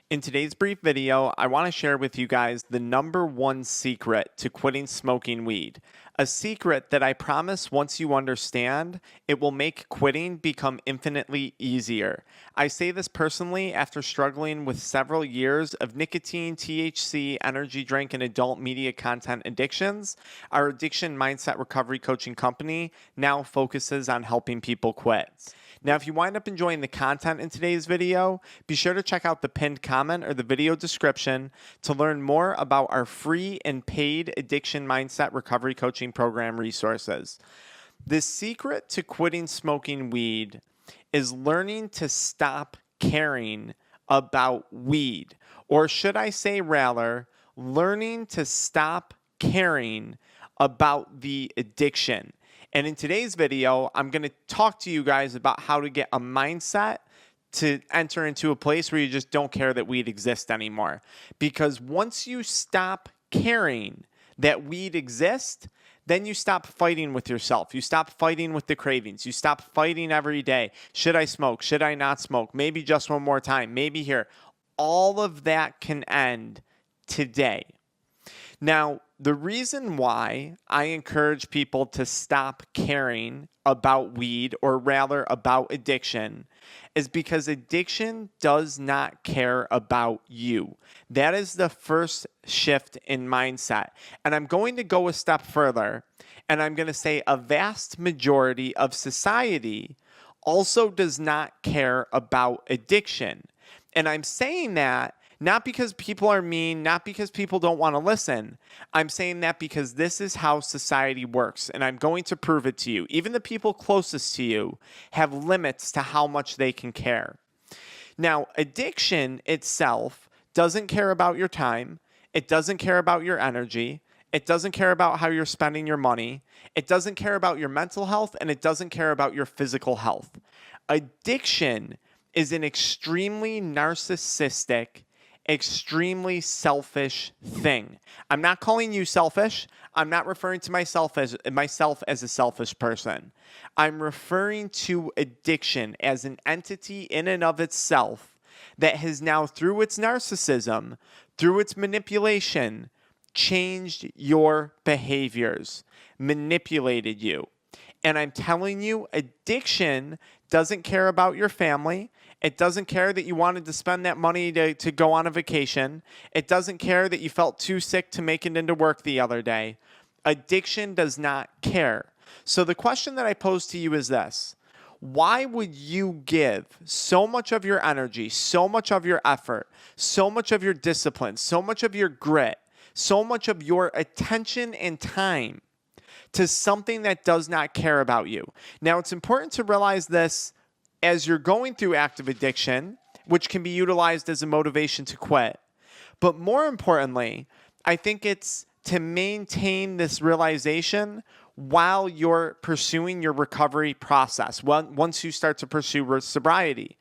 In today's brief video, I want to share with you guys the number one secret to quitting smoking weed. A secret that I promise once you understand, it will make quitting become infinitely easier. I say this personally after struggling with several years of nicotine, THC, energy drink, and adult media content addictions. Our Addiction Mindset Recovery Coaching Company now focuses on helping people quit. Now, if you wind up enjoying the content in today's video, be sure to check out the pinned comment or the video description to learn more about our free and paid Addiction Mindset Recovery Coaching Program resources. The secret to quitting smoking weed is learning to stop caring about weed, or should I say rather, learning to stop caring about the addiction. And in today's video, I'm going to talk to you guys about how to get a mindset to enter into a place where you just don't care that weed exists anymore. Because once you stop caring that weed exists, then you stop fighting with yourself. You stop fighting with the cravings. You stop fighting every day. Should I smoke? Should I not smoke? Maybe just one more time. Maybe here. All of that can end today. Now, the reason why I encourage people to stop caring about weed, or rather about addiction, is because addiction does not care about you. That is the first shift in mindset. And I'm going to go a step further, and I'm going to say a vast majority of society also does not care about addiction. And I'm saying that not because people are mean, not because people don't want to listen. I'm saying that because this is how society works, and I'm going to prove it to you. Even the people closest to you have limits to how much they can care. Now, addiction itself doesn't care about your time. It doesn't care about your energy. It doesn't care about how you're spending your money. It doesn't care about your mental health, and it doesn't care about your physical health. Addiction is an extremely narcissistic, extremely selfish thing. I'm not calling you selfish. I'm not referring to myself as a selfish person. I'm referring to addiction as an entity in and of itself that has now, through its narcissism, through its manipulation, changed your behaviors, manipulated you. And I'm telling you, addiction doesn't care about your family. It doesn't care that you wanted to spend that money to go on a vacation. It doesn't care that you felt too sick to make it into work the other day. Addiction does not care. So the question that I pose to you is this: why would you give so much of your energy, so much of your effort, so much of your discipline, so much of your grit, so much of your attention and time to something that does not care about you? Now, it's important to realize this as you're going through active addiction, which can be utilized as a motivation to quit. But more importantly, I think it's to maintain this realization while you're pursuing your recovery process, once you start to pursue sobriety.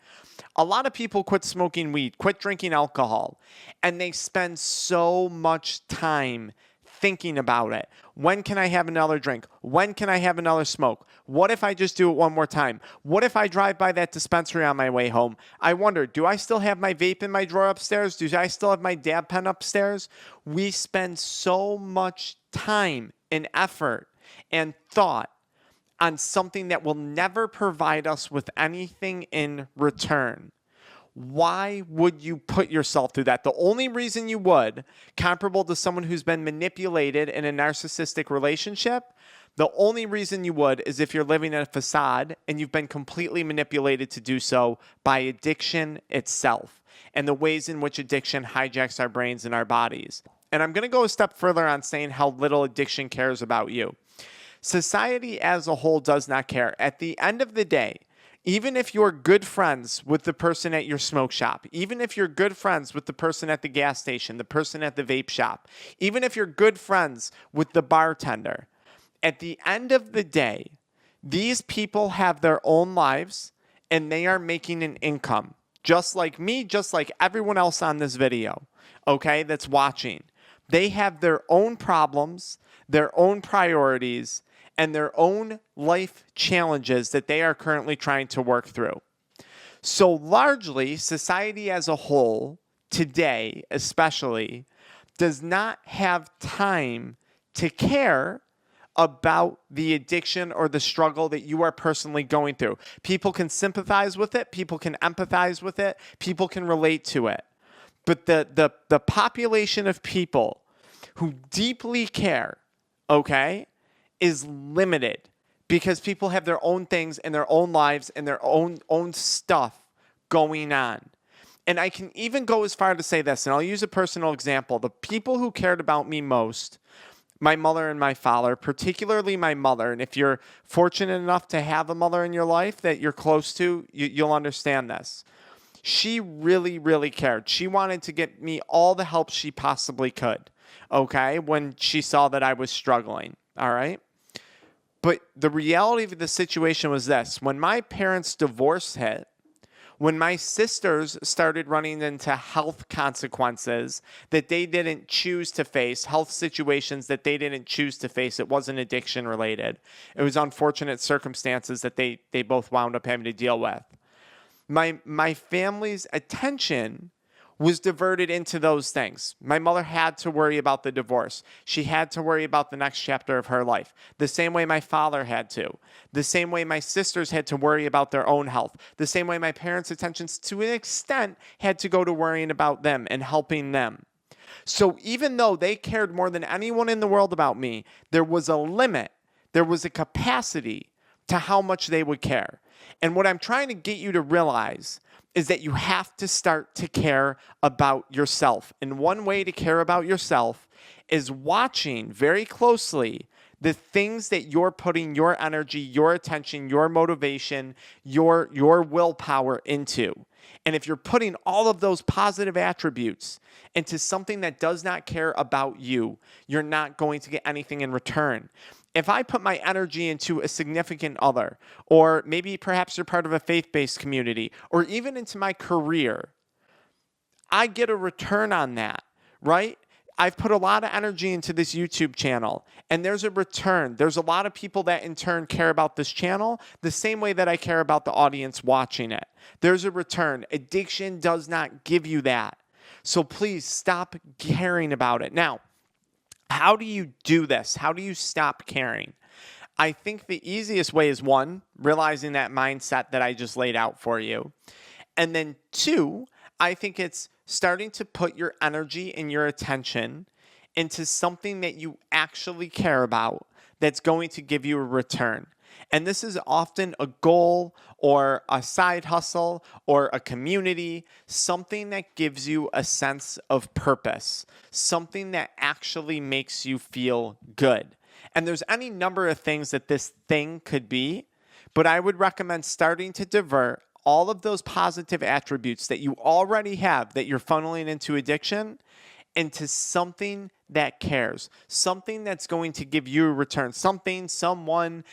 A lot of people quit smoking weed, quit drinking alcohol, and they spend so much time thinking about it. When can I have another drink? When can I have another smoke? What if I just do it one more time? What if I drive by that dispensary on my way home? I wonder, do I still have my vape in my drawer upstairs? Do I still have my dab pen upstairs? We spend so much time and effort and thought on something that will never provide us with anything in return. Why would you put yourself through that? The only reason you would, comparable to someone who's been manipulated in a narcissistic relationship, the only reason you would is if you're living in a facade and you've been completely manipulated to do so by addiction itself and the ways in which addiction hijacks our brains and our bodies. And I'm going to go a step further on saying how little addiction cares about you. Society as a whole does not care. At the end of the day, even if you're good friends with the person at your smoke shop, even if you're good friends with the person at the gas station, the person at the vape shop, even if you're good friends with the bartender, at the end of the day, these people have their own lives and they are making an income, just like me, just like everyone else on this video, okay, that's watching. They have their own problems, their own priorities, and their own life challenges that they are currently trying to work through. So largely, society as a whole today, especially, does not have time to care about the addiction or the struggle that you are personally going through. People can sympathize with it, people can empathize with it, people can relate to it. But the population of people who deeply care, okay, is limited because people have their own things and their own lives and their own stuff going on. And I can even go as far to say this, and I'll use a personal example. The people who cared about me most, my mother and my father, particularly my mother, and if you're fortunate enough to have a mother in your life that you're close to, you'll understand this. She really, really cared. She wanted to get me all the help she possibly could, okay, when she saw that I was struggling, all right? But the reality of the situation was this. When my parents' divorce hit, when my sisters started running into health consequences that they didn't choose to face, health situations that they didn't choose to face, it wasn't addiction related. It was unfortunate circumstances that they both wound up having to deal with. My family's attention was diverted into those things. My mother had to worry about the divorce. She had to worry about the next chapter of her life. The same way my father had to. The same way my sisters had to worry about their own health. The same way my parents' attentions, to an extent, had to go to worrying about them and helping them. So even though they cared more than anyone in the world about me, there was a limit. There was a capacity to how much they would care. And what I'm trying to get you to realize is that you have to start to care about yourself. And one way to care about yourself is watching very closely the things that you're putting your energy, your attention, your motivation, your willpower into. And if you're putting all of those positive attributes into something that does not care about you, you're not going to get anything in return. If I put my energy into a significant other, or maybe perhaps you're part of a faith-based community, or even into my career, I get a return on that, right? I've put a lot of energy into this YouTube channel, and there's a return. There's a lot of people that in turn care about this channel the same way that I care about the audience watching it. There's a return. Addiction does not give you that. So please stop caring about it. Now, how do you do this? How do you stop caring? I think the easiest way is one, realizing that mindset that I just laid out for you. And then two, I think it's starting to put your energy and your attention into something that you actually care about that's going to give you a return. And this is often a goal or a side hustle or a community, something that gives you a sense of purpose, something that actually makes you feel good. And there's any number of things that this thing could be, but I would recommend starting to divert all of those positive attributes that you already have that you're funneling into addiction into something that cares, something that's going to give you a return, something, someone,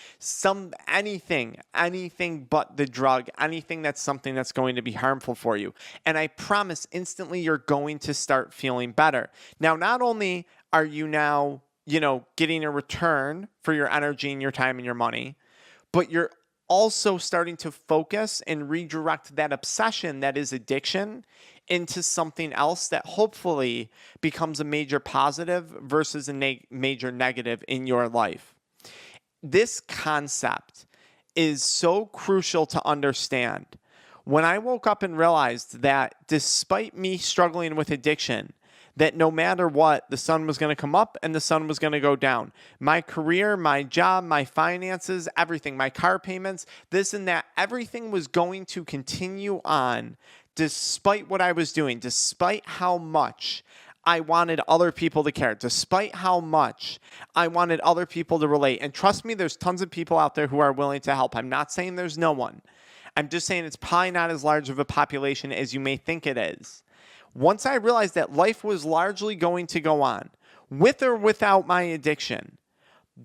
anything but the drug, anything that's something that's going to be harmful for you. And I promise instantly you're going to start feeling better. Now, not only are you now, getting a return for your energy and your time and your money, but you're also starting to focus and redirect that obsession that is addiction into something else that hopefully becomes a major positive versus a major negative in your life. This concept is so crucial to understand. When I woke up and realized that despite me struggling with addiction, that no matter what, the sun was going to come up and the sun was going to go down. My career, my job, my finances, everything, my car payments, this and that, everything was going to continue on despite what I was doing, despite how much I wanted other people to care, despite how much I wanted other people to relate. And trust me, there's tons of people out there who are willing to help. I'm not saying there's no one. I'm just saying it's probably not as large of a population as you may think it is. Once I realized that life was largely going to go on, with or without my addiction,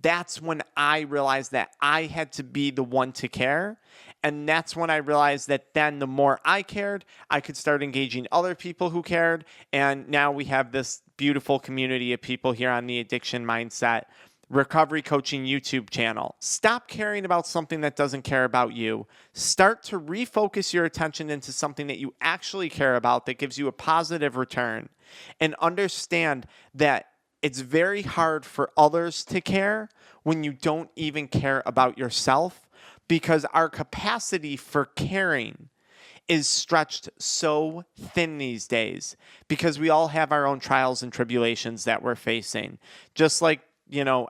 that's when I realized that I had to be the one to care. And that's when I realized that then the more I cared, I could start engaging other people who cared. And now we have this beautiful community of people here on the Addiction Mindset recovery coaching YouTube channel. Stop caring about something that doesn't care about you. Start to refocus your attention into something that you actually care about that gives you a positive return. And understand that it's very hard for others to care when you don't even care about yourself, because our capacity for caring is stretched so thin these days because we all have our own trials and tribulations that we're facing, just like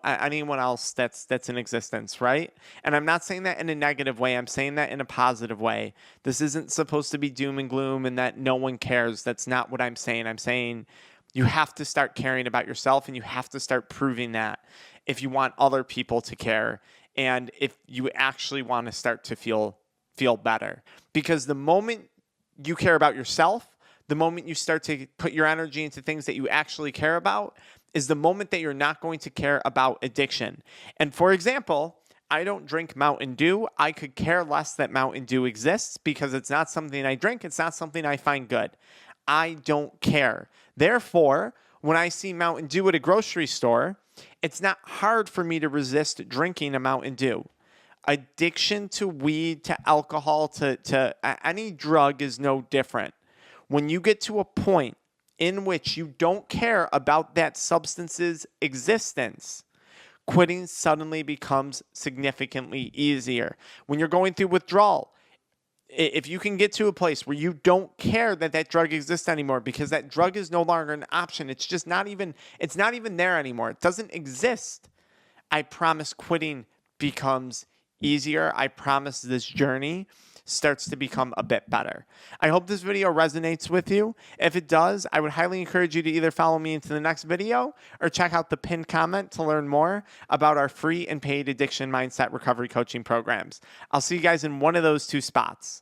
anyone else that's in existence, right? And I'm not saying that in a negative way. I'm saying that in a positive way. This isn't supposed to be doom and gloom and that no one cares. That's not what I'm saying. I'm saying you have to start caring about yourself, and you have to start proving that if you want other people to care, and if you actually want to start to feel better. Because the moment you care about yourself, the moment you start to put your energy into things that you actually care about, is the moment that you're not going to care about addiction. And for example, I don't drink Mountain Dew. I could care less that Mountain Dew exists because it's not something I drink. It's not something I find good. I don't care. Therefore, when I see Mountain Dew at a grocery store, it's not hard for me to resist drinking a Mountain Dew. Addiction to weed, to alcohol, to any drug is no different. When you get to a point in which you don't care about that substance's existence, quitting suddenly becomes significantly easier. When you're going through withdrawal, if you can get to a place where you don't care that drug exists anymore because that drug is no longer an option, it's not even there anymore. It doesn't exist. I promise quitting becomes easier. I promise this journey starts to become a bit better. I hope this video resonates with you. If it does, I would highly encourage you to either follow me into the next video or check out the pinned comment to learn more about our free and paid addiction mindset recovery coaching programs. I'll see you guys in one of those two spots.